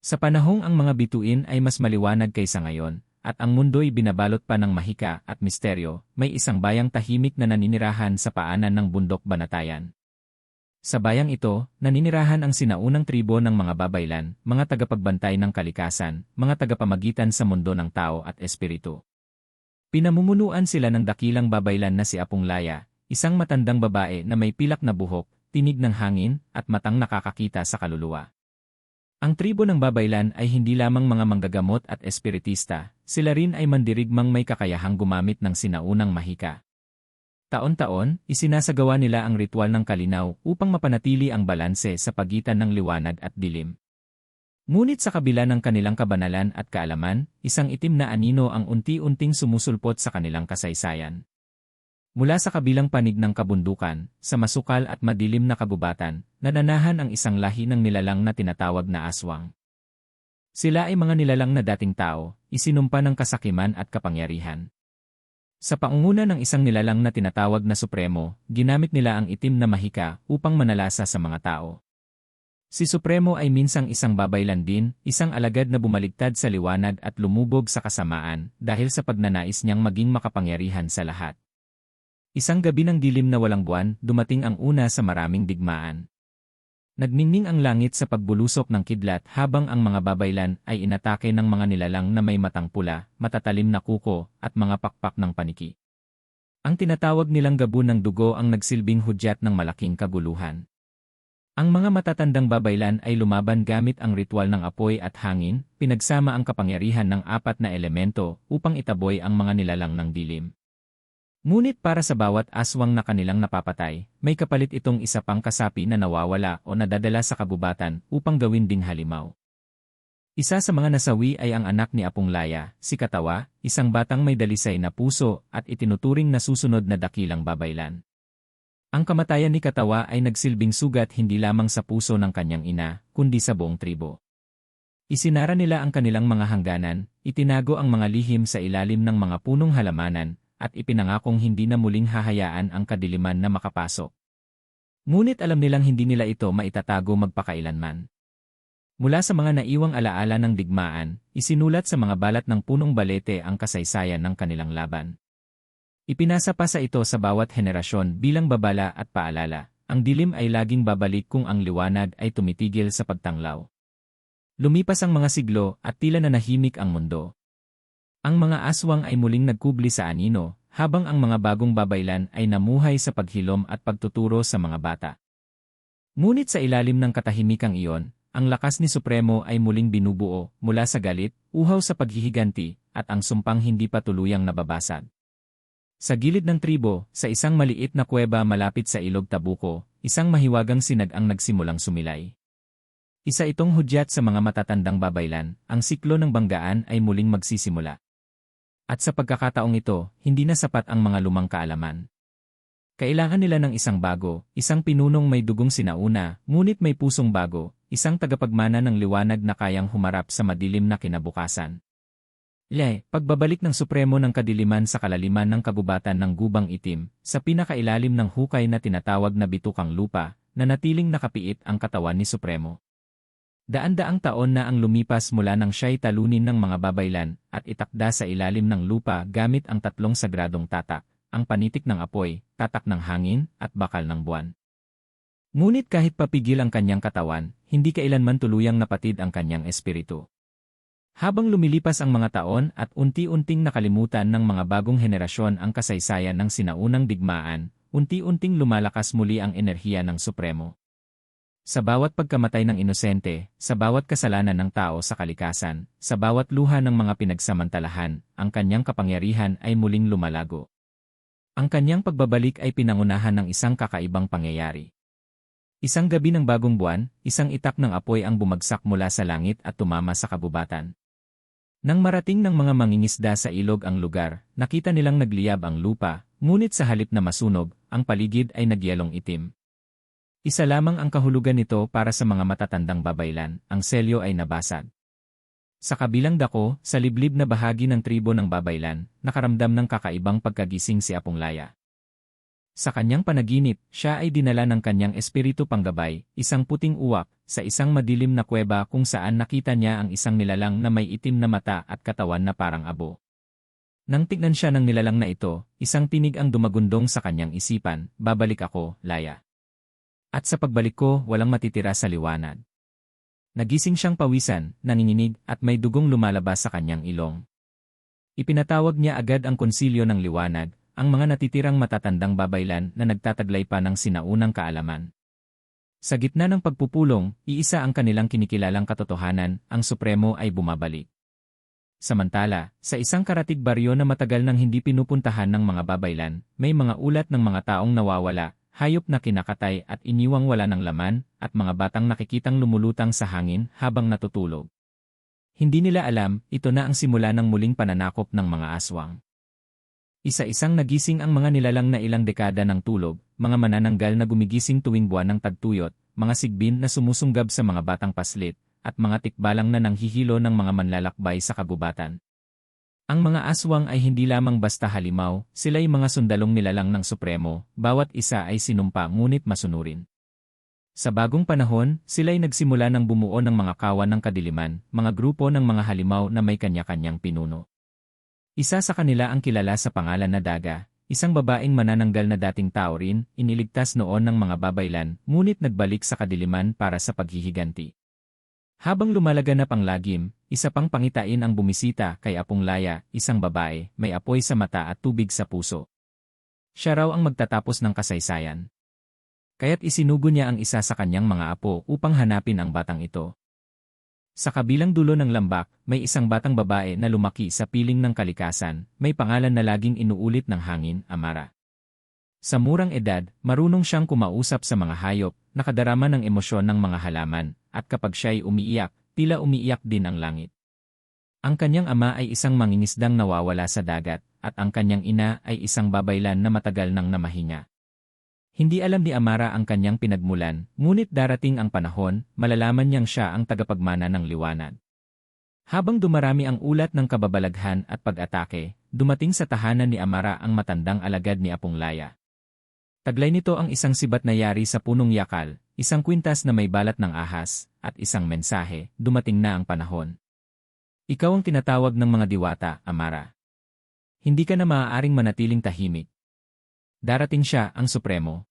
Sa panahong ang mga bituin ay mas maliwanag kaysa ngayon, at ang mundo'y binabalot pa ng mahika at misteryo, may isang bayang tahimik na naninirahan sa paanan ng bundok Banatayan. Sa bayang ito, naninirahan ang sinaunang tribo ng mga babaylan, mga tagapagbantay ng kalikasan, mga tagapamagitan sa mundo ng tao at espiritu. Pinamumunuan sila ng dakilang babaylan na si Apong Laya, isang matandang babae na may pilak na buhok, tinig ng hangin, at matang nakakakita sa kaluluwa. Ang tribo ng babaylan ay hindi lamang mga manggagamot at espiritista, sila rin ay mandirigmang may kakayahang gumamit ng sinaunang mahika. Taon-taon, isinasagawa nila ang ritual ng kalinaw upang mapanatili ang balanse sa pagitan ng liwanag at dilim. Ngunit sa kabila ng kanilang kabanalan at kaalaman, isang itim na anino ang unti-unting sumusulpot sa kanilang kasaysayan. Mula sa kabilang panig ng kabundukan, sa masukal at madilim na kagubatan, nananahan ang isang lahi ng nilalang na tinatawag na aswang. Sila ay mga nilalang na dating tao, isinumpa ng kasakiman at kapangyarihan. Sa pangunguna ng isang nilalang na tinatawag na Supremo, ginamit nila ang itim na mahika upang manalasa sa mga tao. Si Supremo ay minsang isang babaylan din, isang alagad na bumaligtad sa liwanag at lumubog sa kasamaan dahil sa pagnanais niyang maging makapangyarihan sa lahat. Isang gabi ng dilim na walang buwan, dumating ang una sa maraming digmaan. Nagningning ang langit sa pagbulusok ng kidlat habang ang mga babaylan ay inatake ng mga nilalang na may matang pula, matatalim na kuko, at mga pakpak ng paniki. Ang tinatawag nilang gabon ng dugo ang nagsilbing hudyat ng malaking kaguluhan. Ang mga matatandang babaylan ay lumaban gamit ang ritual ng apoy at hangin, pinagsama ang kapangyarihan ng apat na elemento upang itaboy ang mga nilalang ng dilim. Ngunit para sa bawat aswang na kanilang napapatay, may kapalit itong isa pang kasapi na nawawala o nadadala sa kabubatan upang gawin ding halimaw. Isa sa mga nasawi ay ang anak ni Apong Laya, si Katawa, isang batang may dalisay na puso at itinuturing na susunod na dakilang babaylan. Ang kamatayan ni Katawa ay nagsilbing sugat hindi lamang sa puso ng kanyang ina, kundi sa buong tribo. Isinara nila ang kanilang mga hangganan, itinago ang mga lihim sa ilalim ng mga punong halamanan, at ipinangakong hindi na muling hahayaan ang kadiliman na makapasok. Ngunit alam nilang hindi nila ito maitatago magpakailanman. Mula sa mga naiwang alaala ng digmaan, isinulat sa mga balat ng punong balete ang kasaysayan ng kanilang laban. Ipinasa pa sa ito sa bawat henerasyon bilang babala at paalala, ang dilim ay laging babalik kung ang liwanag ay tumitigil sa pagtanglaw. Lumipas ang mga siglo at tila nanahimik ang mundo. Ang mga aswang ay muling nagkubli sa anino, habang ang mga bagong babaylan ay namuhay sa paghilom at pagtuturo sa mga bata. Ngunit sa ilalim ng katahimikang iyon, ang lakas ni Supremo ay muling binubuo mula sa galit, uhaw sa paghihiganti, at ang sumpang hindi pa tuluyang nababasag. Sa gilid ng tribo, sa isang maliit na kuweba malapit sa ilog Tabuko, isang mahiwagang sinag ang nagsimulang sumilay. Isa itong hudyat sa mga matatandang babaylan, ang siklo ng banggaan ay muling magsisimula. At sa pagkakataong ito, hindi na sapat ang mga lumang kaalaman. Kailangan nila ng isang bago, isang pinunong may dugong sinauna, ngunit may pusong bago, isang tagapagmana ng liwanag na kayang humarap sa madilim na kinabukasan. Pagbabalik ng Supremo ng kadiliman sa kalaliman ng kagubatan ng gubang itim, sa pinakailalim ng hukay na tinatawag na bitukang lupa, nanatiling nakapiit ang katawan ni Supremo. Daan-daang taon na ang lumipas mula nang siya'y talunin ng mga babaylan at itakda sa ilalim ng lupa gamit ang tatlong sagradong tatak, ang panitik ng apoy, tatak ng hangin, at bakal ng buwan. Ngunit kahit papigil ang kanyang katawan, hindi kailanman tuluyang napatid ang kanyang espiritu. Habang lumilipas ang mga taon at unti-unting nakalimutan ng mga bagong henerasyon ang kasaysayan ng sinaunang digmaan, unti-unting lumalakas muli ang enerhiya ng Supremo. Sa bawat pagkamatay ng inosente, sa bawat kasalanan ng tao sa kalikasan, sa bawat luha ng mga pinagsamantalahan, ang kanyang kapangyarihan ay muling lumalago. Ang kanyang pagbabalik ay pinangunahan ng isang kakaibang pangyayari. Isang gabi ng bagong buwan, isang itak ng apoy ang bumagsak mula sa langit at tumama sa kabubatan. Nang marating ng mga mangingisda sa ilog ang lugar, nakita nilang nagliyab ang lupa, ngunit sa halip na masunog, ang paligid ay nagyelong itim. Isa lamang ang kahulugan nito para sa mga matatandang babaylan, ang selyo ay nabasag. Sa kabilang dako, sa liblib na bahagi ng tribo ng babaylan, nakaramdam ng kakaibang pagkagising si Apong Laya. Sa kanyang panaginip, siya ay dinala ng kanyang espiritu panggabay, isang puting uwak, sa isang madilim na kuweba kung saan nakita niya ang isang nilalang na may itim na mata at katawan na parang abo. Nang tignan siya ng nilalang na ito, isang tinig ang dumagundong sa kanyang isipan, babalik ako, Laya. At sa pagbalik ko, walang matitira sa liwanag. Nagising siyang pawisan, nanginginig, at may dugong lumalabas sa kanyang ilong. Ipinatawag niya agad ang konsilyo ng liwanag, ang mga natitirang matatandang babaylan na nagtataglay pa ng sinaunang kaalaman. Sa gitna ng pagpupulong, iisa ang kanilang kinikilalang katotohanan, ang Supremo ay bumabalik. Samantala, sa isang karatig baryo na matagal nang hindi pinupuntahan ng mga babaylan, may mga ulat ng mga taong nawawala, hayop na kinakatay at iniwang wala ng laman, at mga batang nakikitang lumulutang sa hangin habang natutulog. Hindi nila alam, ito na ang simula ng muling pananakop ng mga aswang. Isa-isang nagising ang mga nilalang na ilang dekada ng tulog, mga manananggal na gumigising tuwing buwan ng tagtuyot, mga sigbin na sumusunggab sa mga batang paslit, at mga tikbalang na nanghihilo ng mga manlalakbay sa kagubatan. Ang mga aswang ay hindi lamang basta halimaw, sila'y mga sundalong nilalang ng Supremo, bawat isa ay sinumpa ngunit masunurin. Sa bagong panahon, sila'y nagsimula ng bumuo ng mga kawan ng kadiliman, mga grupo ng mga halimaw na may kanya-kanyang pinuno. Isa sa kanila ang kilala sa pangalan na Daga, isang babaeng manananggal na dating tao rin, iniligtas noon ng mga babaylan, ngunit nagbalik sa kadiliman para sa paghihiganti. Habang lumalaganap ang lagim, isa pang pangitain ang bumisita kay Apong Laya, isang babae, may apoy sa mata at tubig sa puso. Siya raw ang magtatapos ng kasaysayan. Kaya't isinugo niya ang isa sa kanyang mga apo upang hanapin ang batang ito. Sa kabilang dulo ng lambak, may isang batang babae na lumaki sa piling ng kalikasan, may pangalan na laging inuulit ng hangin, Amara. Sa murang edad, marunong siyang kumausap sa mga hayop, nakadarama ng emosyon ng mga halaman, at kapag siya'y umiiyak, tila umiiyak din ang langit. Ang kanyang ama ay isang mangingisdang nawawala sa dagat, at ang kanyang ina ay isang babaylan na matagal nang namahinga. Hindi alam ni Amara ang kanyang pinagmulan, ngunit darating ang panahon, malalaman niyang siya ang tagapagmana ng liwanag. Habang dumarami ang ulat ng kababalaghan at pag-atake, dumating sa tahanan ni Amara ang matandang alagad ni Apong Laya. Taglay nito ang isang sibat na yari sa punong yakal, isang kwintas na may balat ng ahas, at isang mensahe, dumating na ang panahon. Ikaw ang tinatawag ng mga diwata, Amara. Hindi ka na maaaring manatiling tahimik. Darating siya, ang Supremo.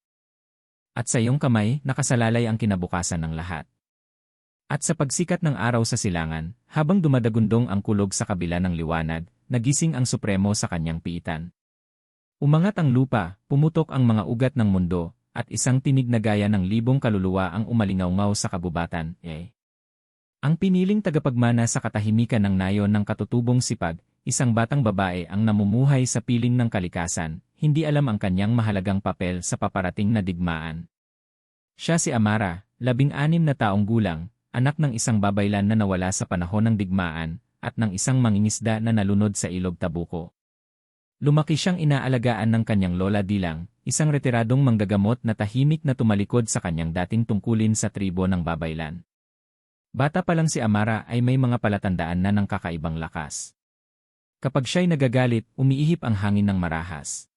At sa iyong kamay, nakasalalay ang kinabukasan ng lahat. At sa pagsikat ng araw sa silangan, habang dumadagundong ang kulog sa kabila ng liwanag, nagising ang Supremo sa kanyang piitan. Umangat ang lupa, pumutok ang mga ugat ng mundo, at isang tinig na gaya ng libong kaluluwa ang umalingaw-ngaw sa kagubatan, Ang piniling tagapagmana sa katahimikan ng nayon ng katutubong sipag, isang batang babae ang namumuhay sa piling ng kalikasan, hindi alam ang kanyang mahalagang papel sa paparating na digmaan. Siya si Amara, 16 na taong gulang, anak ng isang babaylan na nawala sa panahon ng digmaan, at ng isang mangingisda na nalunod sa ilog Tabuko. Lumaki siyang inaalagaan ng kanyang lola Dilang, isang retiradong manggagamot na tahimik na tumalikod sa kanyang dating tungkulin sa tribo ng babaylan. Bata pa lang si Amara ay may mga palatandaan na ng kakaibang lakas. Kapag siya'y nagagalit, umiihip ang hangin ng marahas.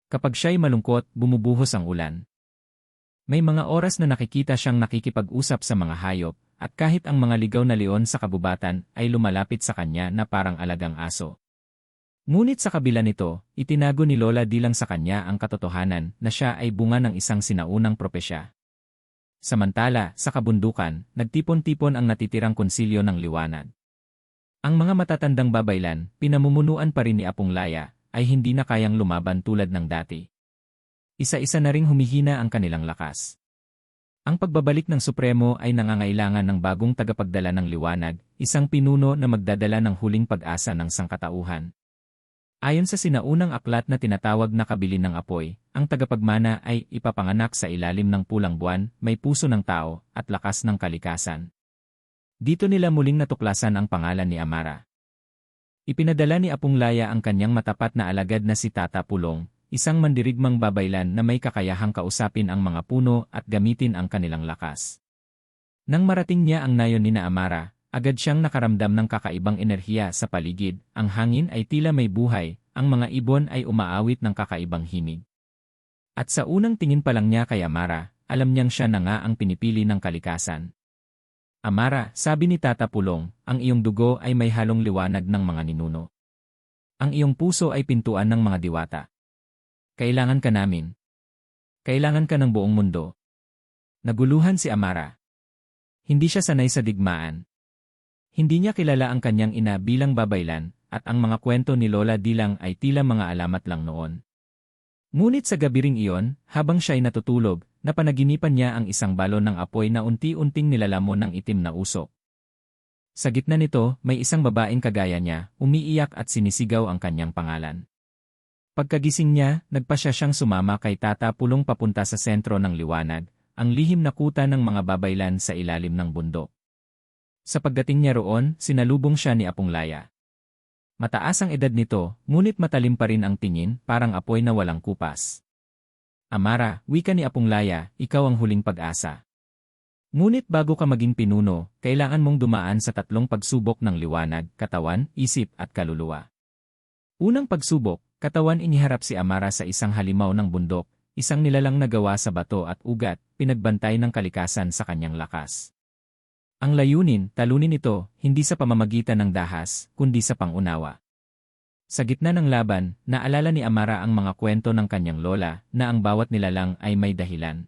Kapag siya'y malungkot, bumubuhos ang ulan. May mga oras na nakikita siyang nakikipag-usap sa mga hayop, at kahit ang mga ligaw na leon sa kabubatan ay lumalapit sa kanya na parang alagang aso. Ngunit sa kabila nito, itinago ni Lola Dilang sa kanya ang katotohanan na siya ay bunga ng isang sinaunang propesya. Samantala, sa kabundukan, nagtipon-tipon ang natitirang konsilyo ng liwanag. Ang mga matatandang babaylan, pinamumunuan pa rin ni Apong Laya, ay hindi na kayang lumaban tulad ng dati. Isa-isa na ring humihina ang kanilang lakas. Ang pagbabalik ng Supremo ay nangangailangan ng bagong tagapagdala ng liwanag, isang pinuno na magdadala ng huling pag-asa ng sangkatauhan. Ayon sa sinaunang aklat na tinatawag na Kabilin ng Apoy, ang tagapagmana ay ipapanganak sa ilalim ng pulang buwan, may puso ng tao, at lakas ng kalikasan. Dito nila muling natuklasan ang pangalan ni Amara. Ipinadala ni Apong Laya ang kanyang matapat na alagad na si Tata Pulong, isang mandirigmang babaylan na may kakayahang kausapin ang mga puno at gamitin ang kanilang lakas. Nang marating niya ang nayon ni Amara, agad siyang nakaramdam ng kakaibang enerhiya sa paligid, ang hangin ay tila may buhay, ang mga ibon ay umaawit ng kakaibang himig. At sa unang tingin pa lang niya kay Amara, alam niyang siya na nga ang pinipili ng kalikasan. Amara, sabi ni Tata Pulong, ang iyong dugo ay may halong liwanag ng mga ninuno. Ang iyong puso ay pintuan ng mga diwata. Kailangan ka namin. Kailangan ka ng buong mundo. Naguluhan si Amara. Hindi siya sanay sa digmaan. Hindi niya kilala ang kanyang ina bilang babaylan, at ang mga kwento ni Lola Dilang ay tila mga alamat lang noon. Ngunit sa gabi ring iyon, habang siya'y natutulog, napanaginipan niya ang isang balon ng apoy na unti-unting nilalamon ng itim na usok. Sa gitna nito, may isang babaeng kagaya niya, umiiyak at sinisigaw ang kanyang pangalan. Pagkagising niya, nagpasya siyang sumama kay Tata Pulong papunta sa sentro ng liwanag, ang lihim na kuta ng mga babaylan sa ilalim ng bundok. Sa pagdating niya roon, sinalubong siya ni Apong Laya. Mataas ang edad nito, ngunit matalim pa rin ang tingin, parang apoy na walang kupas. Amara, wika ni Apong Laya, ikaw ang huling pag-asa. Ngunit bago ka maging pinuno, kailangan mong dumaan sa 3 pagsubok ng liwanag, katawan, isip at kaluluwa. Unang pagsubok, katawan, iniharap si Amara sa isang halimaw ng bundok, isang nilalang na gawa sa bato at ugat, pinagbantay ng kalikasan sa kanyang lakas. Ang layunin, talunin ito, hindi sa pamamagitan ng dahas, kundi sa pangunawa. Sa gitna ng laban, naalala ni Amara ang mga kwento ng kanyang lola na ang bawat nilalang ay may dahilan.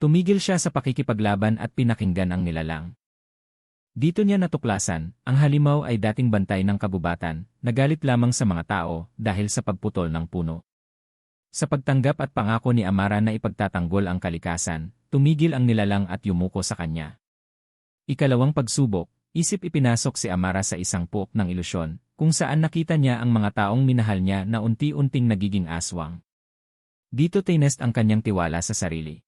Tumigil siya sa pakikipaglaban at pinakinggan ang nilalang. Dito niya natuklasan, ang halimaw ay dating bantay ng kabubatan, nagalit lamang sa mga tao dahil sa pagputol ng puno. Sa pagtanggap at pangako ni Amara na ipagtatanggol ang kalikasan, tumigil ang nilalang at yumuko sa kanya. Ikalawang pagsubok, isip ipinasok si Amara sa isang pook ng ilusyon, kung saan nakita niya ang mga taong minahal niya na unti-unting nagiging aswang. Dito tinest ang kanyang tiwala sa sarili.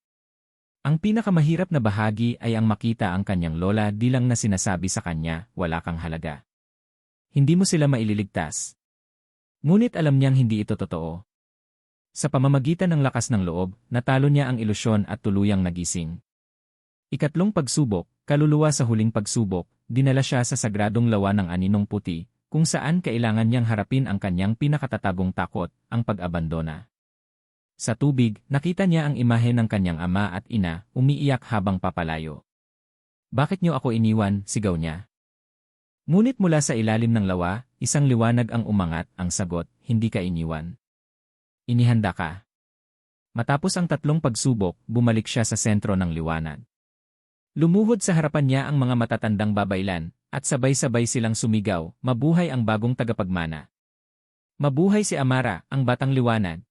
Ang pinakamahirap na bahagi ay ang makita ang kanyang lola Dilang na sinasabi sa kanya, wala kang halaga. Hindi mo sila maililigtas. Ngunit alam niyang hindi ito totoo. Sa pamamagitan ng lakas ng loob, natalo niya ang ilusyon at tuluyang nagising. Ikatlong pagsubok, kaluluwa sa huling pagsubok, dinala siya sa sagradong lawa ng aninong puti, kung saan kailangan niyang harapin ang kanyang pinakatatagong takot, ang pag-abandona. Sa tubig, nakita niya ang imahe ng kanyang ama at ina, umiiyak habang papalayo. Bakit niyo ako iniwan? Sigaw niya. Ngunit mula sa ilalim ng lawa, isang liwanag ang umangat, ang sagot, hindi ka iniwan. Inihanda ka. Matapos ang 3 pagsubok, bumalik siya sa sentro ng liwanag. Lumuhod sa harapan niya ang mga matatandang babaylan, at sabay-sabay silang sumigaw, mabuhay ang bagong tagapagmana. Mabuhay si Amara, ang batang liwanag.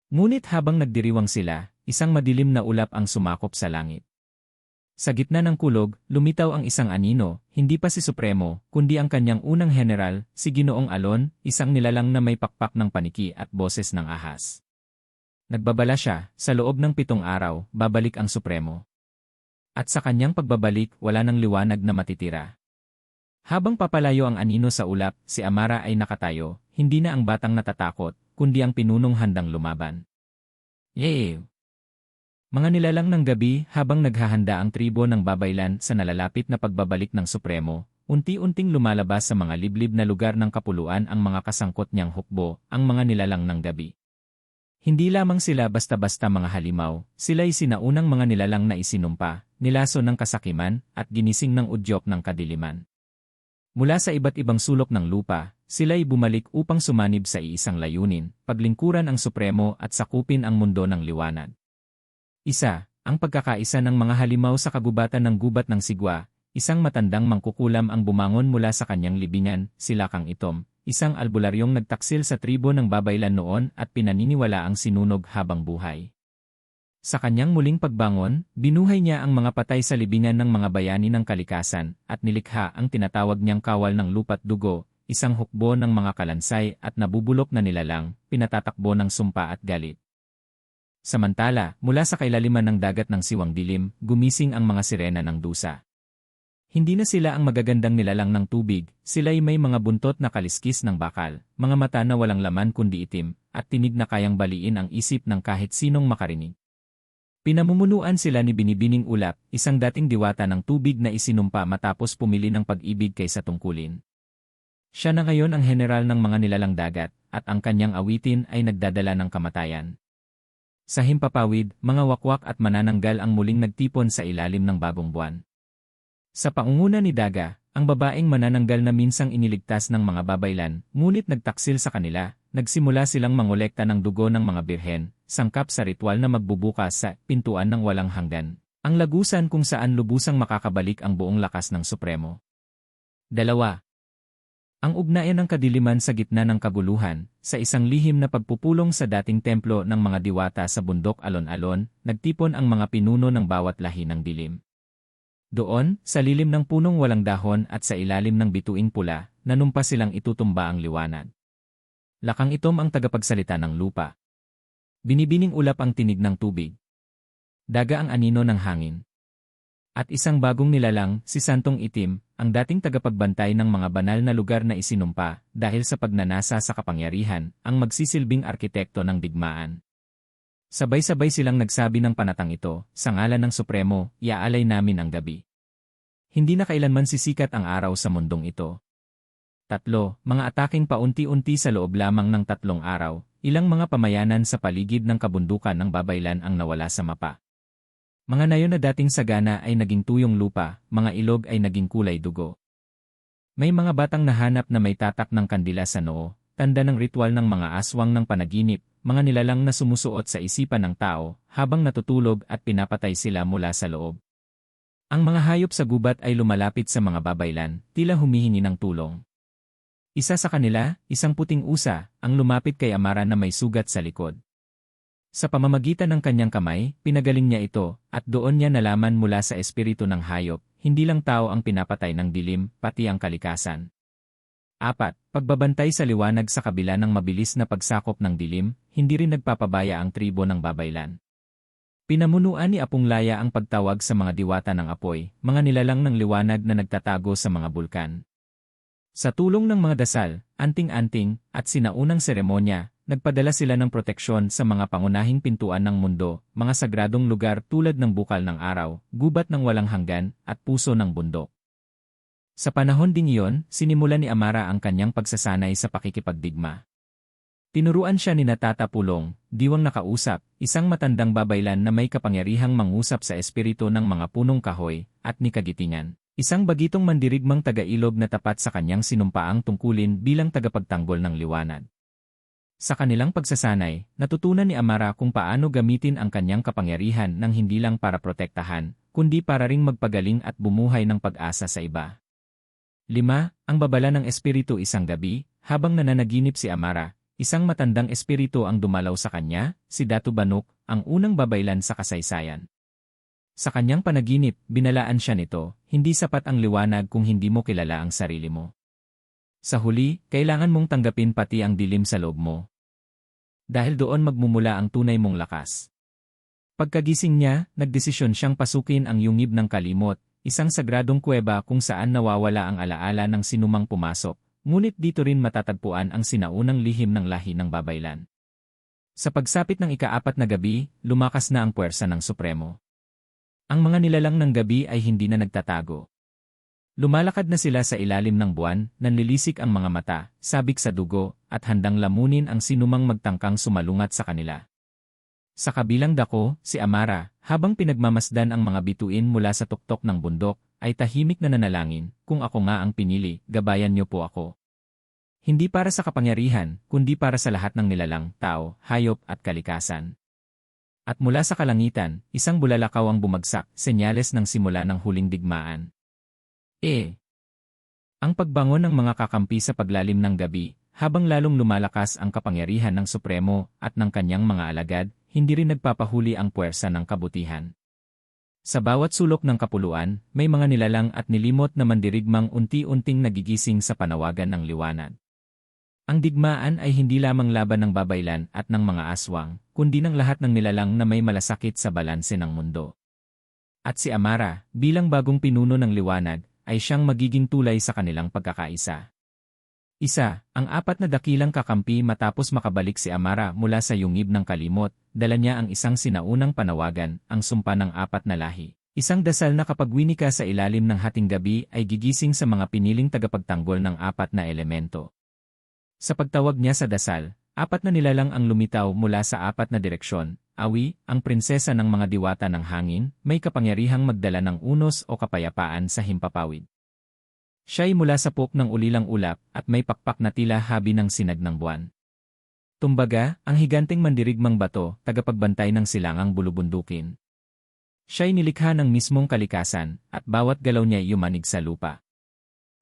Ngunit habang nagdiriwang sila, isang madilim na ulap ang sumakop sa langit. Sa gitna ng kulog, lumitaw ang isang anino, hindi pa si Supremo, kundi ang kanyang unang general, si Ginoong Alon, isang nilalang na may pakpak ng paniki at boses ng ahas. Nagbabala siya, sa loob ng 7 araw, babalik ang Supremo. At sa kanyang pagbabalik, wala ng liwanag na matitira. Habang papalayo ang anino sa ulap, si Amara ay nakatayo, hindi na ang batang natatakot, kundi ang pinunong handang lumaban. Yay! Mga nilalang ng gabi habang naghahanda ang tribo ng babaylan sa nalalapit na pagbabalik ng Supremo, unti-unting lumalabas sa mga liblib na lugar ng kapuluan ang mga kasangkot niyang hukbo, ang mga nilalang ng gabi. Hindi lamang sila basta-basta mga halimaw, sila'y sinaunang mga nilalang na isinumpa, nilaso ng kasakiman, at ginising ng udyok ng kadiliman. Mula sa iba't ibang sulok ng lupa, sila'y bumalik upang sumanib sa iisang layunin, paglingkuran ang Supremo at sakupin ang mundo ng liwanag. Isa, ang pagkakaisa ng mga halimaw sa kagubatan ng gubat ng Sigwa, isang matandang mangkukulam ang bumangon mula sa kanyang libingan, Silakang Itom, isang albularyong nagtaksil sa tribo ng babaylan noon at pinaniniwala ang sinunog habang buhay. Sa kanyang muling pagbangon, binuhay niya ang mga patay sa libingan ng mga bayani ng kalikasan at nilikha ang tinatawag niyang kawal ng lupa't dugo, isang hukbo ng mga kalansay at nabubulok na nilalang, pinatatakbo ng sumpa at galit. Samantala, mula sa kailaliman ng dagat ng Siwang Dilim, gumising ang mga sirena ng dusa. Hindi na sila ang magagandang nilalang ng tubig, sila'y may mga buntot na kaliskis ng bakal, mga mata na walang laman kundi itim, at tinig na kayang baliin ang isip ng kahit sinong makarinig. Pinamumunuan sila ni Binibining Ulap, isang dating diwata ng tubig na isinumpa matapos pumili ng pag-ibig kaysa tungkulin. Siya na ngayon ang general ng mga nilalang dagat, at ang kanyang awitin ay nagdadala ng kamatayan. Sa himpapawid, mga wakwak at manananggal ang muling nagtipon sa ilalim ng bagong buwan. Sa pangunguna ni Daga, ang babaeng manananggal na minsang iniligtas ng mga babaylan, ngunit nagtaksil sa kanila, nagsimula silang mangolekta ng dugo ng mga birhen, sangkap sa ritual na magbubukas sa pintuan ng walang hanggan. Ang lagusan kung saan lubusang makakabalik ang buong lakas ng Supremo. 2. Ang ugnayan ng kadiliman sa gitna ng kaguluhan, sa isang lihim na pagpupulong sa dating templo ng mga diwata sa bundok alon-alon, nagtipon ang mga pinuno ng bawat lahi ng dilim. Doon, sa lilim ng punong walang dahon at sa ilalim ng bituing pula, nanumpa silang itutumba ang liwanag. Lakang itom ang tagapagsalita ng lupa. Binibining ulap ang tinig ng tubig. Daga ang anino ng hangin. At isang bagong nilalang, si Santong Itim, ang dating tagapagbantay ng mga banal na lugar na isinumpa, dahil sa pagnanasa sa kapangyarihan, ang magsisilbing arkitekto ng digmaan. Sabay-sabay silang nagsabi ng panatang ito, sa ngalan ng Supremo, iaalay namin ang gabi. Hindi na kailanman sisikat ang araw sa mundong ito. 3. Mga ataking paunti-unti sa loob lamang ng 3 araw, ilang mga pamayanan sa paligid ng kabundukan ng babaylan ang nawala sa mapa. Mga nayon na dating sagana ay naging tuyong lupa, mga ilog ay naging kulay dugo. May mga batang nahanap na may tatak ng kandila sa noo, tanda ng ritual ng mga aswang ng panaginip, mga nilalang na sumusuot sa isipan ng tao, habang natutulog at pinapatay sila mula sa loob. Ang mga hayop sa gubat ay lumalapit sa mga babaylan, tila humihingi ng tulong. Isa sa kanila, isang puting usa, ang lumapit kay Amara na may sugat sa likod. Sa pamamagitan ng kanyang kamay, pinagaling niya ito, at doon niya nalaman mula sa espiritu ng hayop, hindi lang tao ang pinapatay ng dilim, pati ang kalikasan. 4. Pagbabantay sa liwanag sa kabila ng mabilis na pagsakop ng dilim, hindi rin nagpapabaya ang tribo ng babaylan. Pinamunuan ni Apong Laya ang pagtawag sa mga diwata ng apoy, mga nilalang ng liwanag na nagtatago sa mga bulkan. Sa tulong ng mga dasal, anting-anting, at sinaunang seremonya, nagpadala sila ng proteksyon sa mga pangunahing pintuan ng mundo, mga sagradong lugar tulad ng bukal ng araw, gubat ng walang hanggan, at puso ng bundok. Sa panahon ding iyon, sinimulan ni Amara ang kanyang pagsasanay sa pakikipagdigma. Tinuruan siya ni Tata Pulong, diwang nakausap, isang matandang babaylan na may kapangyarihang mangusap sa espiritu ng mga punong kahoy, at ni Kagitingan, isang bagitong mandirigmang taga-ilog na tapat sa kanyang sinumpaang tungkulin bilang tagapagtanggol ng liwanag. Sa kanilang pagsasanay, natutunan ni Amara kung paano gamitin ang kanyang kapangyarihan nang hindi lang para protektahan, kundi para ring magpagaling at bumuhay ng pag-asa sa iba. 5. Ang babala ng espiritu isang gabi, habang nananaginip si Amara, isang matandang espiritu ang dumalaw sa kanya, si Datu Banuk, ang unang babaylan sa kasaysayan. Sa kanyang panaginip, binalaan siya nito, hindi sapat ang liwanag kung hindi mo kilala ang sarili mo. Sa huli, kailangan mong tanggapin pati ang dilim sa loob mo. Dahil doon magmumula ang tunay mong lakas. Pagkagising niya, nagdesisyon siyang pasukin ang yungib ng kalimot, isang sagradong kuweba kung saan nawawala ang alaala ng sinumang pumasok, ngunit dito rin matatagpuan ang sinaunang lihim ng lahi ng babaylan. Sa pagsapit ng ika-4 na gabi, lumakas na ang puwersa ng Supremo. Ang mga nilalang ng gabi ay hindi na nagtatago. Lumalakad na sila sa ilalim ng buwan, nanlilisik ang mga mata, sabik sa dugo, at handang lamunin ang sinumang magtangkang sumalungat sa kanila. Sa kabilang dako, si Amara, habang pinagmamasdan ang mga bituin mula sa tuktok ng bundok, ay tahimik na nanalangin, kung ako nga ang pinili, gabayan niyo po ako. Hindi para sa kapangyarihan, kundi para sa lahat ng nilalang, tao, hayop at kalikasan. At mula sa kalangitan, isang bulalakaw ang bumagsak, senyales ng simula ng huling digmaan. Ang pagbangon ng mga kakampi sa paglalim ng gabi, habang lalong lumalakas ang kapangyarihan ng Supremo at ng kanyang mga alagad, hindi rin nagpapahuli ang puwersa ng kabutihan. Sa bawat sulok ng kapuluan, may mga nilalang at nilimot na mandirigmang unti-unting nagigising sa panawagan ng liwanag. Ang digmaan ay hindi lamang laban ng babaylan at ng mga aswang, kundi ng lahat ng nilalang na may malasakit sa balanse ng mundo. At si Amara, bilang bagong pinuno ng liwanag, ay siyang magiging tulay sa kanilang pagkakaisa. 1. Ang 4 na dakilang kakampi matapos makabalik si Amara mula sa yungib ng kalimot, dala niya ang isang sinaunang panawagan, ang sumpa ng 4 na lahi. Isang dasal na kapag winika sa ilalim ng hating gabi ay gigising sa mga piniling tagapagtanggol ng 4 na elemento. Sa pagtawag niya sa dasal, 4 na nilalang ang lumitaw mula sa 4 na direksyon, Awi, ang prinsesa ng mga diwata ng hangin, may kapangyarihang magdala ng unos o kapayapaan sa himpapawid. Siya'y mula sa pok ng ulilang ulap at may pakpak na tila habi ng sinag ng buwan. Tumbaga, ang higanteng mandirigmang bato, tagapagbantay ng silangang bulubundukin. Siya'y nilikha ng mismong kalikasan, at bawat galaw niya'y yumanig sa lupa.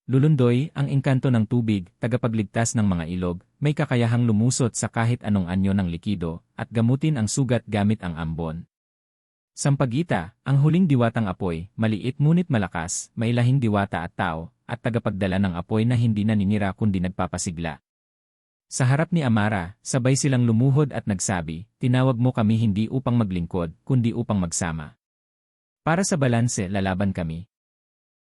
Lulundoy, ang engkanto ng tubig, tagapagligtas ng mga ilog, may kakayahang lumusot sa kahit anong anyo ng likido, at gamutin ang sugat gamit ang ambon. Sampagita, ang huling diwatang apoy, maliit ngunit malakas, may lahing diwata at tao, at tagapagdala ng apoy na hindi naninira kundi nagpapasigla. Sa harap ni Amara, sabay silang lumuhod at nagsabi, "Tinawag mo kami hindi upang maglingkod, kundi upang magsama. Para sa balanse, lalaban kami."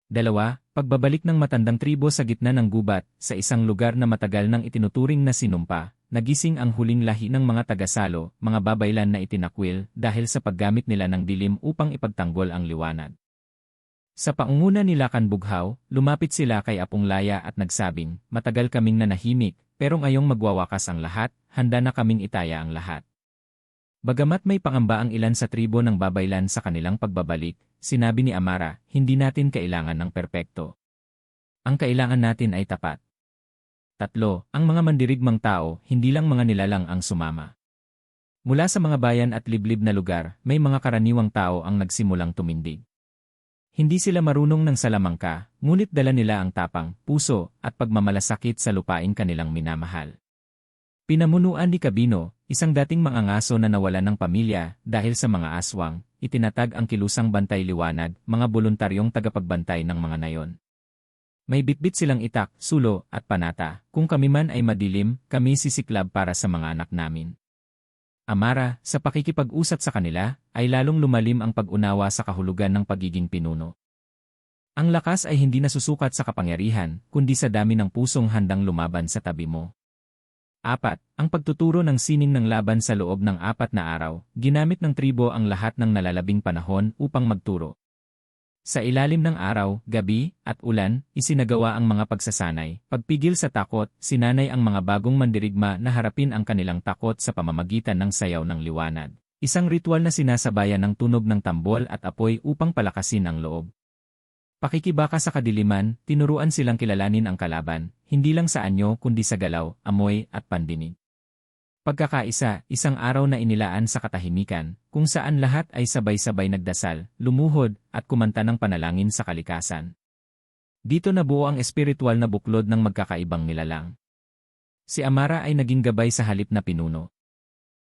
2. Pagbabalik ng matandang tribo sa gitna ng gubat, sa isang lugar na matagal nang itinuturing na sinumpa, nagising ang huling lahi ng mga tagasalo, mga babaylan na itinakwil dahil sa paggamit nila ng dilim upang ipagtanggol ang liwanag. Sa pangunguna ni Lakan Bughaw, lumapit sila kay Apong Laya at nagsabing, "Matagal kaming nanahimik, pero ngayong magwawakas ang lahat, handa na kaming itaya ang lahat." Bagamat may pangamba ang ilan sa tribo ng babaylan sa kanilang pagbabalik, sinabi ni Amara, "Hindi natin kailangan ng perpekto. Ang kailangan natin ay tapat." 3. Ang mga mandirigmang tao, hindi lang mga nilalang ang sumama. Mula sa mga bayan at liblib na lugar, may mga karaniwang tao ang nagsimulang tumindig. Hindi sila marunong ng salamangka, ngunit dala nila ang tapang, puso, at pagmamalasakit sa lupain kanilang minamahal. Pinamunuan ni Cabino, isang dating mangangaso na nawalan ng pamilya dahil sa mga aswang, itinatag ang kilusang bantay liwanag, mga voluntaryong tagapagbantay ng mga nayon. May bitbit silang itak, sulo, at panata, "Kung kami man ay madilim, kami sisiklab para sa mga anak namin." Amara, sa pakikipag-usap sa kanila, ay lalong lumalim ang pag-unawa sa kahulugan ng pagiging pinuno. Ang lakas ay hindi nasusukat sa kapangyarihan, kundi sa dami ng pusong handang lumaban sa tabi mo. 4. Ang pagtuturo ng sining ng laban sa loob ng 4 na araw, ginamit ng tribo ang lahat ng nalalabing panahon upang magturo. Sa ilalim ng araw, gabi, at ulan, isinagawa ang mga pagsasanay, pagpigil sa takot, sinanay ang mga bagong mandirigma na harapin ang kanilang takot sa pamamagitan ng sayaw ng liwanag. Isang ritual na sinasabayan ng tunog ng tambol at apoy upang palakasin ang loob. Pakikibaka sa kadiliman, tinuruan silang kilalanin ang kalaban, hindi lang sa anyo kundi sa galaw, amoy, at pandinig. Pagkakaisa, isang araw na inilaan sa katahimikan, kung saan lahat ay sabay-sabay nagdasal, lumuhod, at kumanta ng panalangin sa kalikasan. Dito nabuo ang espiritual na buklod ng magkakaibang nilalang. Si Amara ay naging gabay sa halip na pinuno.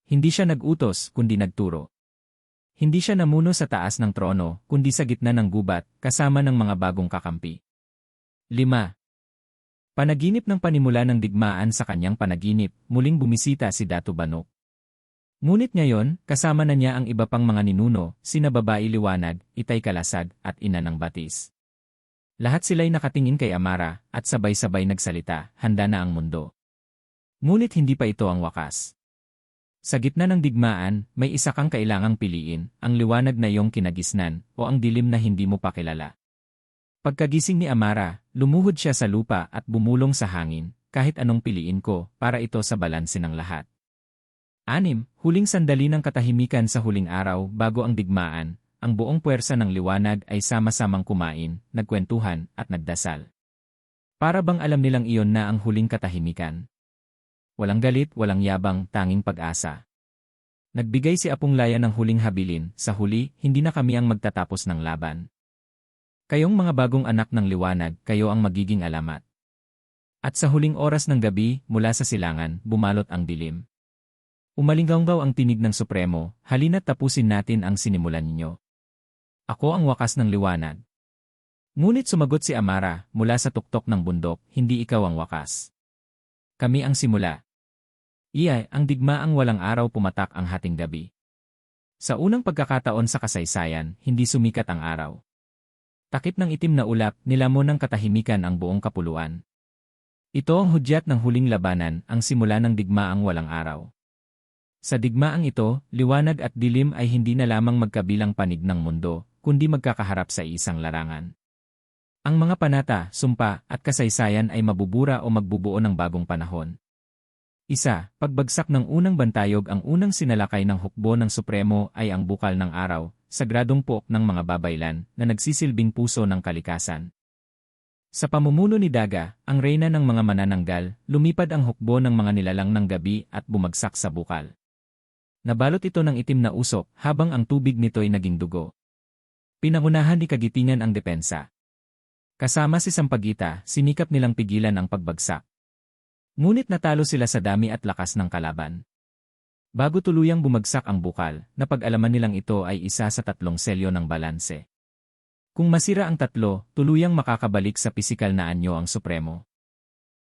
Hindi siya nag-utos, kundi nagturo. Hindi siya namuno sa taas ng trono, kundi sa gitna ng gubat, kasama ng mga bagong kakampi. 5. Panaginip ng panimula ng digmaan sa kanyang panaginip, muling bumisita si Datu Banuk. Ngunit ngayon, kasama na niya ang iba pang mga ninuno, sina Babae Liwanag, Itay Kalasag, at Ina ng Batis. Lahat sila'y nakatingin kay Amara, at sabay-sabay nagsalita, handa na ang mundo. Ngunit hindi pa ito ang wakas. Sa gitna ng digmaan, may isa kang kailangang piliin, ang liwanag na iyong kinagisnan, o ang dilim na hindi mo pa kilala. Pagkagising ni Amara, lumuhod siya sa lupa at bumulong sa hangin, "Kahit anong piliin ko, para ito sa balanse ng lahat." 6. Huling sandali ng katahimikan sa huling araw bago ang digmaan, ang buong puwersa ng liwanag ay sama-samang kumain, nagkwentuhan, at nagdasal. Para bang alam nilang iyon na ang huling katahimikan. Walang galit, walang yabang, tanging pag-asa. Nagbigay si Apong Laya ng huling habilin, "Sa huli, hindi na kami ang magtatapos ng laban. Kayong mga bagong anak ng liwanag, kayo ang magiging alamat." At sa huling oras ng gabi, mula sa silangan, bumalot ang dilim. Umalinggaw ang tinig ng Supremo, "Halina't tapusin natin ang sinimulan ninyo. Ako ang wakas ng liwanag." Ngunit sumagot si Amara, mula sa tuktok ng bundok, "Hindi ikaw ang wakas. Kami ang simula." Iyay, ang digmaang walang araw pumatak ang hating gabi. Sa unang pagkakataon sa kasaysayan, hindi sumikat ang araw. Takip ng itim na ulap, nilamon ng katahimikan ang buong kapuluan. Ito ang hudyat ng huling labanan, ang simula ng digmaang walang araw. Sa digmaang ito, liwanag at dilim ay hindi na lamang magkabilang panig ng mundo, kundi magkakaharap sa isang larangan. Ang mga panata, sumpa, at kasaysayan ay mabubura o magbubuo ng bagong panahon. Pagbagsak ng unang bantayog. Ang unang sinalakay ng hukbo ng Supremo ay ang bukal ng araw, sagradong pook ng mga babaylan na nagsisilbing puso ng kalikasan. Sa pamumuno ni Daga, ang reyna ng mga manananggal, lumipad ang hukbo ng mga nilalang ng gabi at bumagsak sa bukal. Nabalot ito ng itim na usok habang ang tubig nito'y naging dugo. Pinangunahan ni Kagitingan ang depensa. Kasama si Sampaguita, sinikap nilang pigilan ang pagbagsak. Ngunit natalo sila sa dami at lakas ng kalaban. Bago tuluyang bumagsak ang bukal, napag-alaman nilang ito ay isa sa 3 selyo ng balanse. Kung masira ang 3, tuluyang makakabalik sa pisikal na anyo ang Supremo.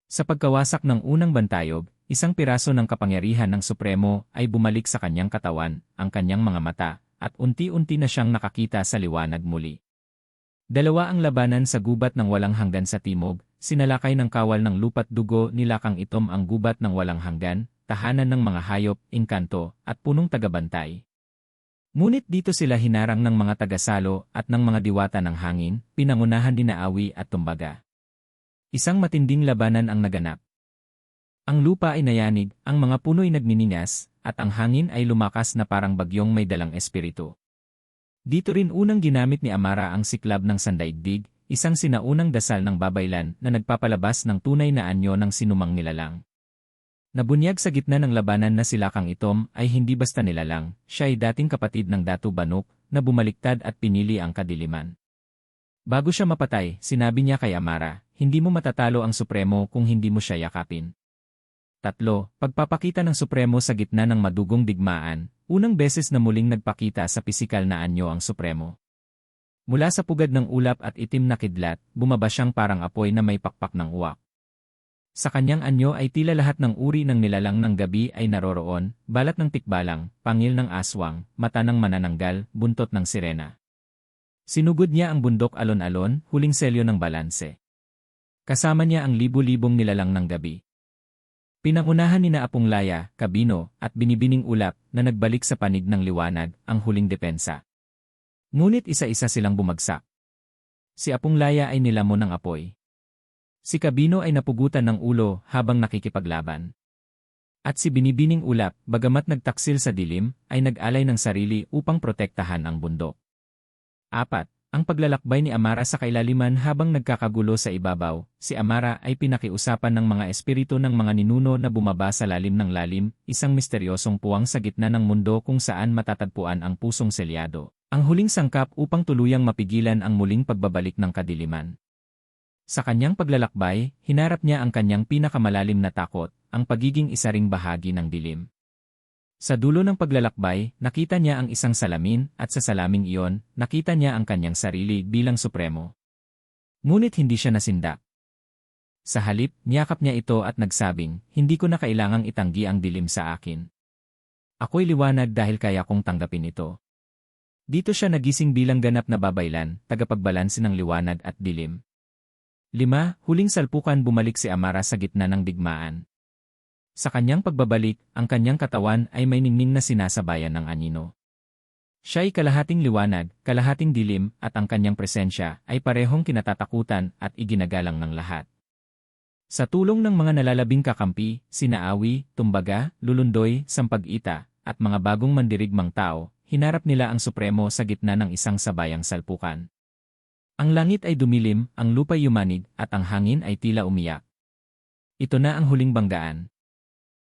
Sa pagkawasak ng unang bantayog, isang piraso ng kapangyarihan ng Supremo ay bumalik sa kanyang katawan, ang kanyang mga mata, at unti-unti na siyang nakakita sa liwanag muli. 2 ang labanan sa gubat ng walang hanggan sa timog, sinalakay ng kawal ng lupa't dugo nilakang itom ang gubat ng walang hanggan, tahanan ng mga hayop, engkanto, at punong tagabantay. Ngunit dito sila hinarang ng mga tagasalo at ng mga diwata ng hangin, pinangunahan din na Awi at Tumbaga. Isang matinding labanan ang naganap. Ang lupa ay nayanig, ang mga puno'y nagniningas, at ang hangin ay lumakas na parang bagyong may dalang espiritu. Dito rin unang ginamit ni Amara ang siklab ng sandaigdig, isang sinaunang dasal ng babaylan na nagpapalabas ng tunay na anyo ng sinumang nilalang. Nabunyag sa gitna ng labanan na si Lakang Itom ay hindi basta nilalang, siya ay dating kapatid ng Datu Banuk na bumaliktad at pinili ang kadiliman. Bago siya mapatay, sinabi niya kay Amara, hindi mo matatalo ang Supremo kung hindi mo siya yakapin. 3. Pagpapakita ng Supremo sa gitna ng madugong digmaan, unang beses na muling nagpakita sa pisikal na anyo ang Supremo. Mula sa pugad ng ulap at itim na kidlat, bumaba siyang parang apoy na may pakpak ng uwak. Sa kanyang anyo ay tila lahat ng uri ng nilalang ng gabi ay naroroon, balat ng tikbalang, pangil ng aswang, mata ng manananggal, buntot ng sirena. Sinugod niya ang bundok alon-alon, huling selyo ng balanse. Kasama niya ang libu-libong nilalang ng gabi. Pinangunahan ni Apong Laya, Kabino, at Binibining Ulap na nagbalik sa panig ng liwanag, ang huling depensa. Ngunit isa-isa silang bumagsak. Si Apong Laya ay nilamon ng apoy. Si Kabino ay napugutan ng ulo habang nakikipaglaban. At si Binibining Ulap, bagamat nagtaksil sa dilim, ay nag-alay ng sarili upang protektahan ang bundok. 4. Ang paglalakbay ni Amara sa kailaliman habang nagkakagulo sa ibabaw, si Amara ay pinakiusapan ng mga espiritu ng mga ninuno na bumaba sa lalim ng lalim, isang misteryosong puwang sa gitna ng mundo kung saan matatagpuan ang pusong selyado, ang huling sangkap upang tuluyang mapigilan ang muling pagbabalik ng kadiliman. Sa kanyang paglalakbay, hinarap niya ang kanyang pinakamalalim na takot, ang pagiging isa ring bahagi ng dilim. Sa dulo ng paglalakbay, nakita niya ang isang salamin, at sa salaming iyon, nakita niya ang kanyang sarili bilang Supremo. Ngunit hindi siya nasindak. Sa halip, niyakap niya ito at nagsabing, hindi ko na kailangang itanggi ang dilim sa akin. Ako'y liwanag dahil kaya kong tanggapin ito. Dito siya nagising bilang ganap na babaylan, tagapagbalanse ng liwanag at dilim. 5. Huling salpukan. Bumalik si Amara sa gitna ng digmaan. Sa kanyang pagbabalik, ang kanyang katawan ay may ningning na sinasabayan ng anino. Siya'y kalahating liwanag, kalahating dilim, at ang kanyang presensya ay parehong kinatatakutan at iginagalang ng lahat. Sa tulong ng mga nalalabing kakampi, sina Awi, Tumbaga, Lulundoy, Sampaguita, at mga bagong mandirigmang tao, hinarap nila ang Supremo sa gitna ng isang sabayang salpukan. Ang langit ay dumilim, ang lupa'y yumanig, at ang hangin ay tila umiyak. Ito na ang huling banggaan.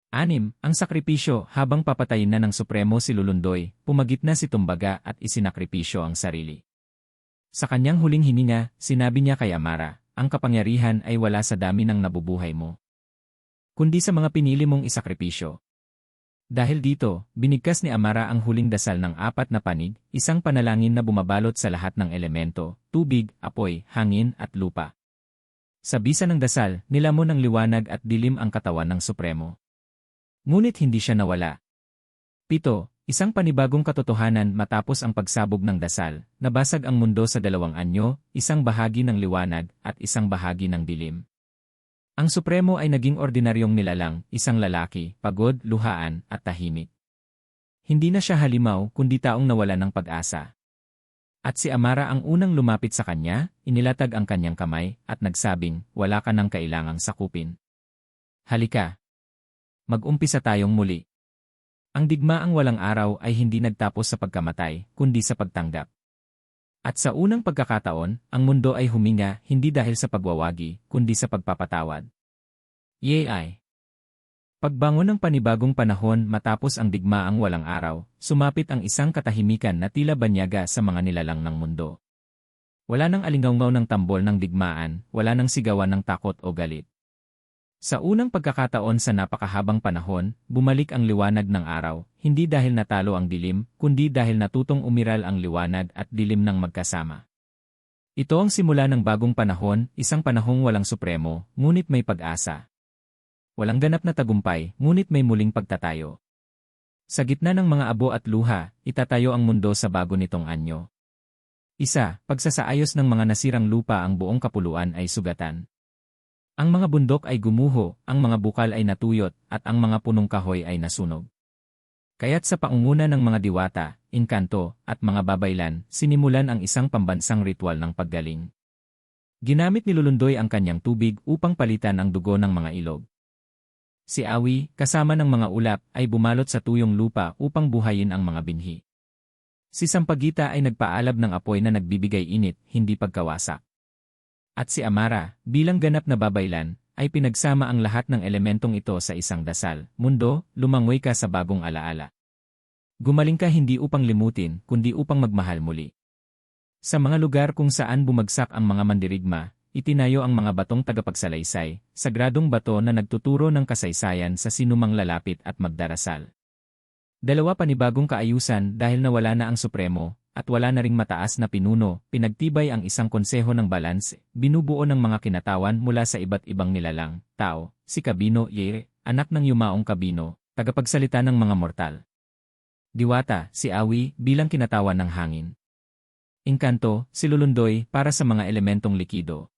6. Ang sakripisyo. Habang papatayin na ng Supremo si Lulundoy, pumagitna si Tumbaga at isinakripisyo ang sarili. Sa kanyang huling hininga, sinabi niya kay Amara, ang kapangyarihan ay wala sa dami ng nabubuhay mo, kundi sa mga pinili mong isakripisyo. Dahil dito, binigkas ni Amara ang huling dasal ng 4 na panig, isang panalangin na bumabalot sa lahat ng elemento, tubig, apoy, hangin at lupa. Sa bisa ng dasal, nilamon ng liwanag at dilim ang katawan ng Supremo. Ngunit hindi siya nawala. 7. Isang panibagong katotohanan. Matapos ang pagsabog ng dasal, nabasag ang mundo sa 2 anyo, isang bahagi ng liwanag at isang bahagi ng dilim. Ang Supremo ay naging ordinaryong nilalang, isang lalaki, pagod, luhaan, at tahimik. Hindi na siya halimaw kundi taong nawalan ng pag-asa. At si Amara ang unang lumapit sa kanya, inilatag ang kanyang kamay, at nagsabing, wala ka nang kailangang sakupin. Halika. Mag-umpisa tayong muli. Ang digmaang walang araw ay hindi nagtapos sa pagkamatay, kundi sa pagtanggap. At sa unang pagkakataon, ang mundo ay huminga hindi dahil sa pagwawagi, kundi sa pagpapatawad. Yay! Pagbangon ng panibagong panahon matapos ang digmaang walang araw, sumapit ang isang katahimikan na tila banyaga sa mga nilalang ng mundo. Wala nang alingawngaw ng tambol ng digmaan, wala nang sigawan ng takot o galit. Sa unang pagkakataon sa napakahabang panahon, bumalik ang liwanag ng araw, hindi dahil natalo ang dilim, kundi dahil natutong umiral ang liwanag at dilim ng magkasama. Ito ang simula ng bagong panahon, isang panahong walang supremo, ngunit may pag-asa. Walang ganap na tagumpay, ngunit may muling pagtatayo. Sa gitna ng mga abo at luha, itatayo ang mundo sa bago nitong anyo. Pagsasaayos ng mga nasirang lupa, ang buong kapuluan ay sugatan. Ang mga bundok ay gumuho, ang mga bukal ay natuyot, at ang mga punong kahoy ay nasunog. Kaya't sa pangunguna ng mga diwata, inkanto, at mga babaylan, sinimulan ang isang pambansang ritual ng paggaling. Ginamit ni Lulundoy ang kanyang tubig upang palitan ang dugo ng mga ilog. Si Awi, kasama ng mga ulap, ay bumalot sa tuyong lupa upang buhayin ang mga binhi. Si Sampaguita ay nagpaalab ng apoy na nagbibigay init, hindi pagkawasak. At si Amara, bilang ganap na babaylan, ay pinagsama ang lahat ng elementong ito sa isang dasal. Mundo, lumangoy ka sa bagong alaala. Gumaling ka hindi upang limutin, kundi upang magmahal muli. Sa mga lugar kung saan bumagsak ang mga mandirigma, itinayo ang mga batong tagapagsalaysay, sagradong bato na nagtuturo ng kasaysayan sa sinumang lalapit at magdarasal. Panibagong kaayusan dahil nawala na ang supremo, at wala na ring mataas na pinuno, pinagtibay ang isang konseho ng balanse, binubuo ng mga kinatawan mula sa iba't ibang nilalang, tao, si Kabino, anak ng yumaong Kabino, tagapagsalita ng mga mortal. Diwata, si Awi, bilang kinatawan ng hangin. Inkanto, si Lulundoy, para sa mga elementong likido.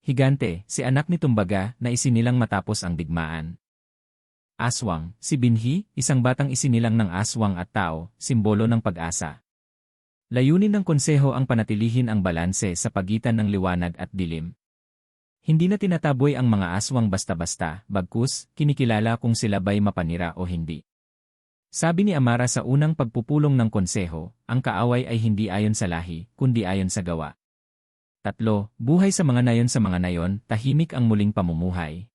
Higante, si anak ni Tumbaga na isinilang matapos ang digmaan. Aswang, si Binhi, isang batang isinilang ng aswang at tao, simbolo ng pag-asa. Layunin ng konseho ang panatilihin ang balanse sa pagitan ng liwanag at dilim. Hindi na tinataboy ang mga aswang basta-basta, bagkus, kinikilala kung sila ba'y mapanira o hindi. Sabi ni Amara sa unang pagpupulong ng konseho, ang kaaway ay hindi ayon sa lahi, kundi ayon sa gawa. 3. Buhay sa mga nayon, tahimik ang muling pamumuhay.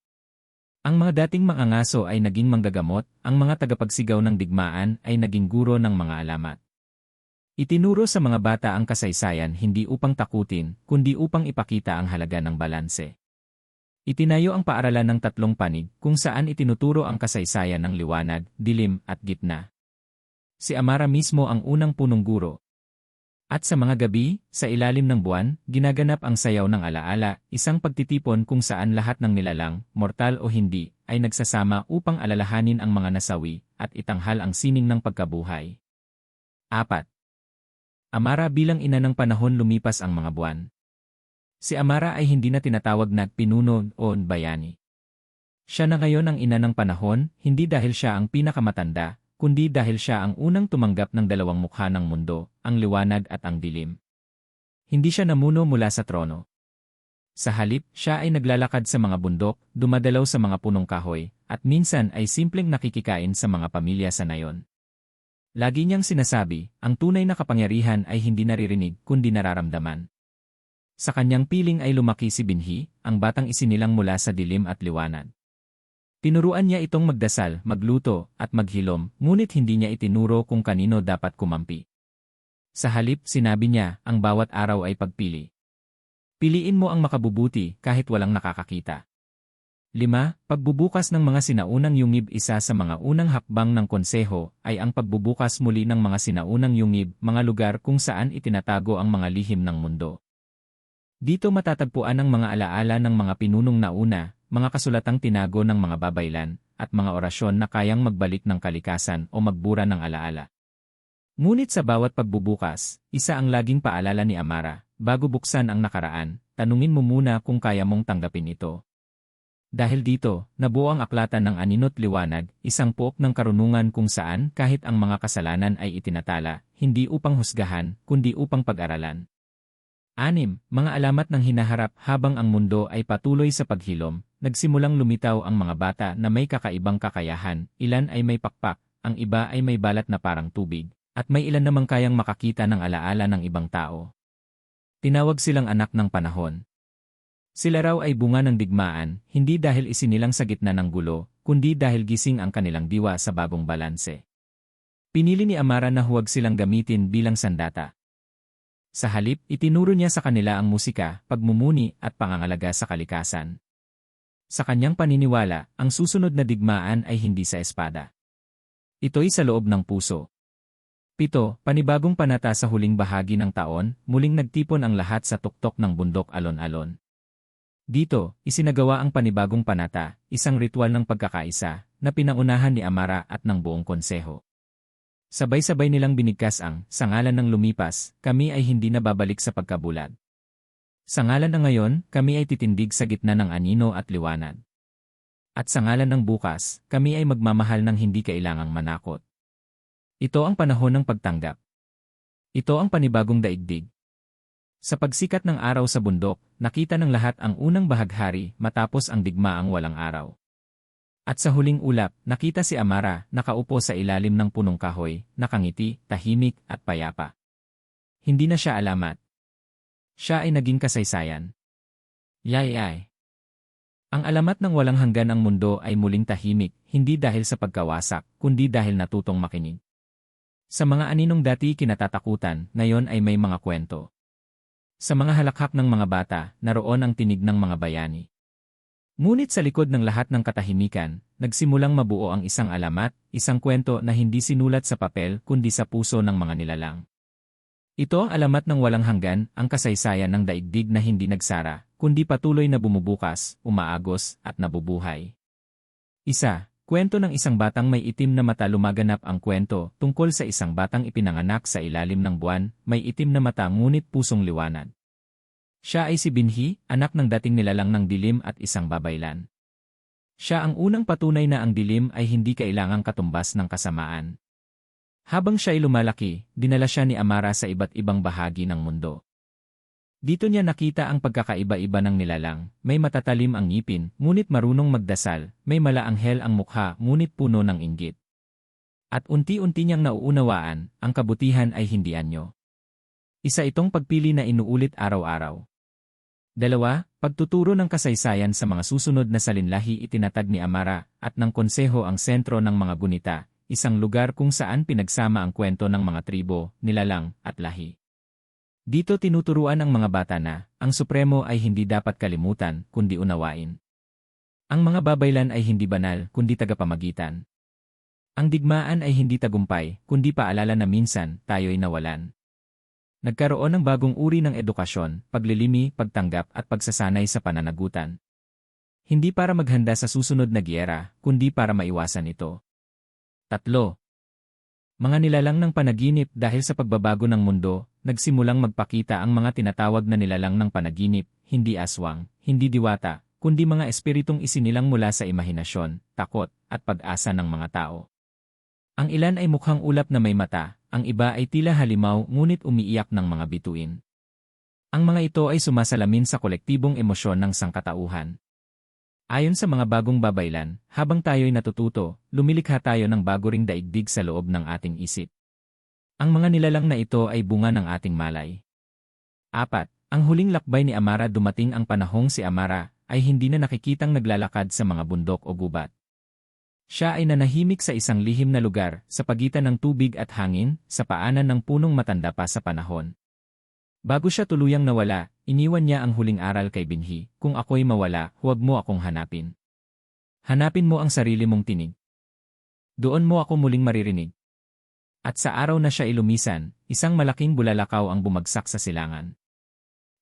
Ang mga dating mangangaso ay naging manggagamot, ang mga tagapagsigaw ng digmaan ay naging guro ng mga alamat. Itinuro sa mga bata ang kasaysayan hindi upang takutin, kundi upang ipakita ang halaga ng balanse. Itinayo ang paaralan ng 3 panig kung saan itinuturo ang kasaysayan ng liwanag, dilim, at gitna. Si Amara mismo ang unang punong guro. At sa mga gabi, sa ilalim ng buwan, ginaganap ang sayaw ng alaala, isang pagtitipon kung saan lahat ng nilalang, mortal o hindi, ay nagsasama upang alalahanin ang mga nasawi, at itanghal ang sining ng pagkabuhay. 4. Amara bilang ina ng panahon, lumipas ang mga buwan. Si Amara ay hindi na tinatawag na pinuno o bayani. Siya na ngayon ang ina ng panahon, hindi dahil siya ang pinakamatanda, kundi dahil siya ang unang tumanggap ng dalawang mukha ng mundo, ang liwanag at ang dilim. Hindi siya namuno mula sa trono. Sa halip, siya ay naglalakad sa mga bundok, dumadalaw sa mga punong kahoy, at minsan ay simpleng nakikikain sa mga pamilya sa nayon. Lagi niyang sinasabi, ang tunay na kapangyarihan ay hindi naririnig kundi nararamdaman. Sa kanyang piling ay lumaki si Binhi, ang batang isinilang mula sa dilim at liwanag. Tinuruan niya itong magdasal, magluto, at maghilom, ngunit hindi niya itinuro kung kanino dapat kumampi. Sa halip, sinabi niya, ang bawat araw ay pagpili. Piliin mo ang makabubuti kahit walang nakakakita. 5. Pagbubukas ng mga sinaunang yungib. Isa sa mga unang hakbang ng konseho ay ang pagbubukas muli ng mga sinaunang yungib, mga lugar kung saan itinatago ang mga lihim ng mundo. Dito matatagpuan ang mga alaala ng mga pinunong nauna, mga kasulatang tinago ng mga babaylan, at mga orasyon na kayang magbalik ng kalikasan o magbura ng alaala. Ngunit sa bawat pagbubukas, isa ang laging paalala ni Amara, bago buksan ang nakaraan, tanungin mo muna kung kaya mong tanggapin ito. Dahil dito, nabuo ang aklatan ng Aninot Liwanag, isang pook ng karunungan kung saan kahit ang mga kasalanan ay itinatala, hindi upang husgahan, kundi upang pag-aralan. 6. Mga alamat ng hinaharap. Habang ang mundo ay patuloy sa paghilom, nagsimulang lumitaw ang mga bata na may kakaibang kakayahan, ilan ay may pakpak, ang iba ay may balat na parang tubig, at may ilan namang kayang makakita ng alaala ng ibang tao. Tinawag silang anak ng panahon. Sila raw ay bunga ng digmaan, hindi dahil isinilang sa gitna ng gulo, kundi dahil gising ang kanilang diwa sa bagong balanse. Pinili ni Amara na huwag silang gamitin bilang sandata. Sa halip, itinuro niya sa kanila ang musika, pagmumuni at pangangalaga sa kalikasan. Sa kanyang paniniwala, ang susunod na digmaan ay hindi sa espada. Ito'y sa loob ng puso. 7. Panibagong panata sa huling bahagi ng taon, muling nagtipon ang lahat sa tuktok ng bundok alon-alon. Dito, isinagawa ang panibagong panata, isang ritual ng pagkakaisa, na pinangunahan ni Amara at ng buong konseho. Sabay-sabay nilang binigkas ang, sa ngalan ng lumipas, kami ay hindi na babalik sa pagkabulag. Sa ngalan ng ngayon, kami ay titindig sa gitna ng anino at liwanag. At sa ngalan ng bukas, kami ay magmamahal ng hindi kailangang manakot. Ito ang panahon ng pagtanggap. Ito ang panibagong daigdig. Sa pagsikat ng araw sa bundok, nakita ng lahat ang unang bahaghari matapos ang digmaang walang araw. At sa huling ulap, nakita si Amara, nakaupo sa ilalim ng punong kahoy, nakangiti, tahimik, at payapa. Hindi na siya alamat. Siya ay naging kasaysayan. Yay. Ang alamat ng walang hanggan ang mundo ay muling tahimik, hindi dahil sa pagkawasak, kundi dahil natutong makinig. Sa mga aninong dati kinatatakutan, ngayon ay may mga kwento. Sa mga halakhak ng mga bata, naroon ang tinig ng mga bayani. Ngunit sa likod ng lahat ng katahimikan, nagsimulang mabuo ang isang alamat, isang kwento na hindi sinulat sa papel kundi sa puso ng mga nilalang. Ito ang alamat ng walang hanggan, ang kasaysayan ng daigdig na hindi nagsara, kundi patuloy na bumubukas, umaagos, at nabubuhay. Kwento ng isang batang may itim na mata. Lumaganap ang kwento tungkol sa isang batang ipinanganak sa ilalim ng buwan, may itim na mata ngunit pusong liwanag. Siya ay si Binhi, anak ng dating nilalang ng dilim at isang babaylan. Siya ang unang patunay na ang dilim ay hindi kailangang katumbas ng kasamaan. Habang siya ay lumalaki, dinala siya ni Amara sa iba't ibang bahagi ng mundo. Dito niya nakita ang pagkakaiba-iba ng nilalang, may matatalim ang ngipin, ngunit marunong magdasal, may malaanghel ang mukha, ngunit puno ng inggit. At unti-unti niyang nauunawaan, ang kabutihan ay hindi anyo. Isa itong pagpili na inuulit araw-araw. 2. Pagtuturo ng kasaysayan sa mga susunod na salinlahi. Itinatag ni Amara at ng konseho ang sentro ng mga gunita, isang lugar kung saan pinagsama ang kwento ng mga tribo, nilalang, at lahi. Dito tinuturuan ang mga bata na, ang supremo ay hindi dapat kalimutan, kundi unawain. Ang mga babaylan ay hindi banal, kundi tagapamagitan. Ang digmaan ay hindi tagumpay, kundi paalala na minsan, tayo'y nawalan. Nagkaroon ng bagong uri ng edukasyon, paglilimi, pagtanggap at pagsasanay sa pananagutan. Hindi para maghanda sa susunod na giyera, kundi para maiwasan ito. 3. Mga nilalang ng panaginip. Dahil sa pagbabago ng mundo, nagsimulang magpakita ang mga tinatawag na nilalang ng panaginip, hindi aswang, hindi diwata, kundi mga espiritong isinilang mula sa imahinasyon, takot, at pag-asa ng mga tao. Ang ilan ay mukhang ulap na may mata, ang iba ay tila halimaw ngunit umiiyak ng mga bituin. Ang mga ito ay sumasalamin sa kolektibong emosyon ng sangkatauhan. Ayon sa mga bagong babaylan, habang tayo'y natututo, lumilikha tayo ng bago ring daigdig sa loob ng ating isip. Ang mga nilalang na ito ay bunga ng ating malay. 4. Ang huling lakbay ni Amara. Dumating ang panahong si Amara ay hindi na nakikitang naglalakad sa mga bundok o gubat. Siya ay nanahimik sa isang lihim na lugar, sa pagitan ng tubig at hangin, sa paanan ng punong matanda pa sa panahon. Bago siya tuluyang nawala, iniwan niya ang huling aral kay Binhi, kung ako'y mawala, huwag mo akong hanapin. Hanapin mo ang sarili mong tinig. Doon mo ako muling maririnig. At sa araw na siya ilumisan, isang malaking bulalakaw ang bumagsak sa silangan.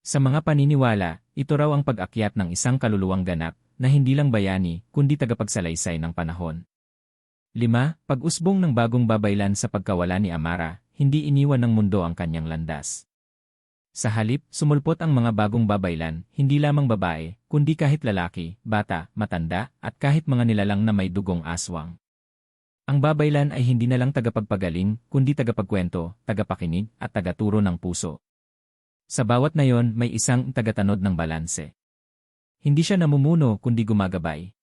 Sa mga paniniwala, ito raw ang pag-akyat ng isang kaluluwang ganap, na hindi lang bayani, kundi tagapagsalaysay ng panahon. 5. Pag-usbong ng bagong babaylan. Sa pagkawala ni Amara, hindi iniwan ng mundo ang kanyang landas. Sa halip, sumulpot ang mga bagong babaylan, hindi lamang babae, kundi kahit lalaki, bata, matanda, at kahit mga nilalang na may dugong aswang. Ang babaylan ay hindi na lang tagapagpagaling, kundi tagapagkwento, tagapakinig, at tagaturo ng puso. Sa bawat nayon may isang tagatanod ng balanse. Hindi siya namumuno kundi gumagabay.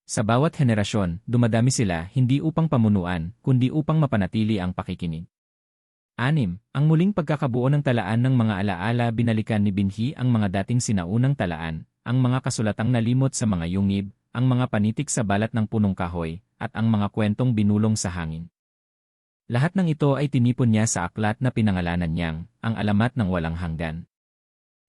Sa bawat henerasyon, dumadami sila hindi upang pamunuan, kundi upang mapanatili ang pakikinig. 6. Ang muling pagkakabuo ng talaan ng mga alaala. Binalikan ni Binhi ang mga dating sinaunang talaan, ang mga kasulatang nalimot sa mga yungib, ang mga panitik sa balat ng punong kahoy, at ang mga kwentong binulong sa hangin. Lahat ng ito ay tinipon niya sa aklat na pinangalanan niyang, ang alamat ng walang hanggan.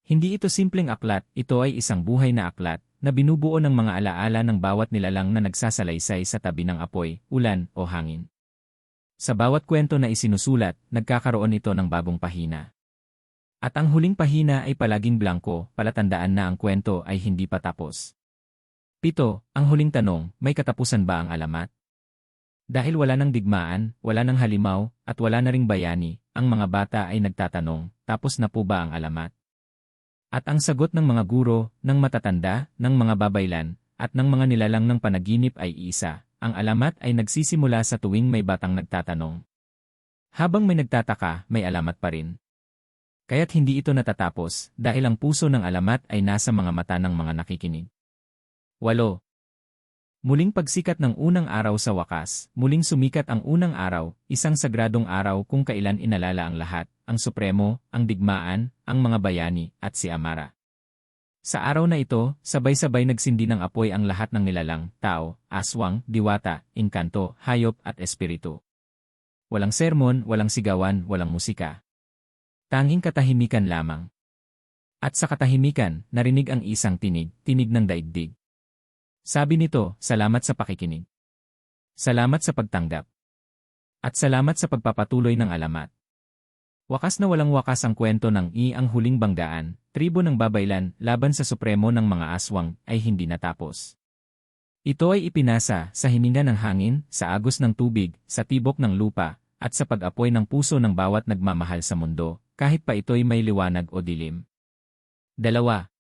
Hindi ito simpleng aklat, ito ay isang buhay na aklat, na binubuo ng mga alaala ng bawat nilalang na nagsasalaysay sa tabi ng apoy, ulan, o hangin. Sa bawat kwento na isinusulat, nagkakaroon ito ng bagong pahina. At ang huling pahina ay palaging blanko, palatandaan na ang kwento ay hindi pa tapos. 7. Ang huling tanong, may katapusan ba ang alamat? Dahil wala ng digmaan, wala ng halimaw, at wala na ring bayani, ang mga bata ay nagtatanong, tapos na po ba ang alamat? At ang sagot ng mga guro, ng matatanda, ng mga babaylan, at ng mga nilalang ng panaginip ay isa. Ang alamat ay nagsisimula sa tuwing may batang nagtatanong. Habang may nagtataka, may alamat pa rin. Kaya't hindi ito natatapos, dahil ang puso ng alamat ay nasa mga mata ng mga nakikinig. 8. Muling pagsikat ng unang araw sa wakas, muling sumikat ang unang araw, isang sagradong araw kung kailan inalala ang lahat, ang supremo, ang digmaan, ang mga bayani, at si Amara. Sa araw na ito, sabay-sabay nagsindi ng apoy ang lahat ng nilalang, tao, aswang, diwata, inkanto, hayop at espiritu. Walang sermon, walang sigawan, walang musika. Tanging katahimikan lamang. At sa katahimikan, narinig ang isang tinig, tinig ng daigdig. Sabi nito, salamat sa pakikinig. Salamat sa pagtanggap. At salamat sa pagpapatuloy ng alamat. Wakas na walang wakas ang kwento ng ang huling banggaan, tribo ng babaylan laban sa supremo ng mga aswang ay hindi natapos. Ito ay ipinasa sa hininga ng hangin, sa agos ng tubig, sa tibok ng lupa, at sa pag-apoy ng puso ng bawat nagmamahal sa mundo, kahit pa ito'y may liwanag o dilim. 2.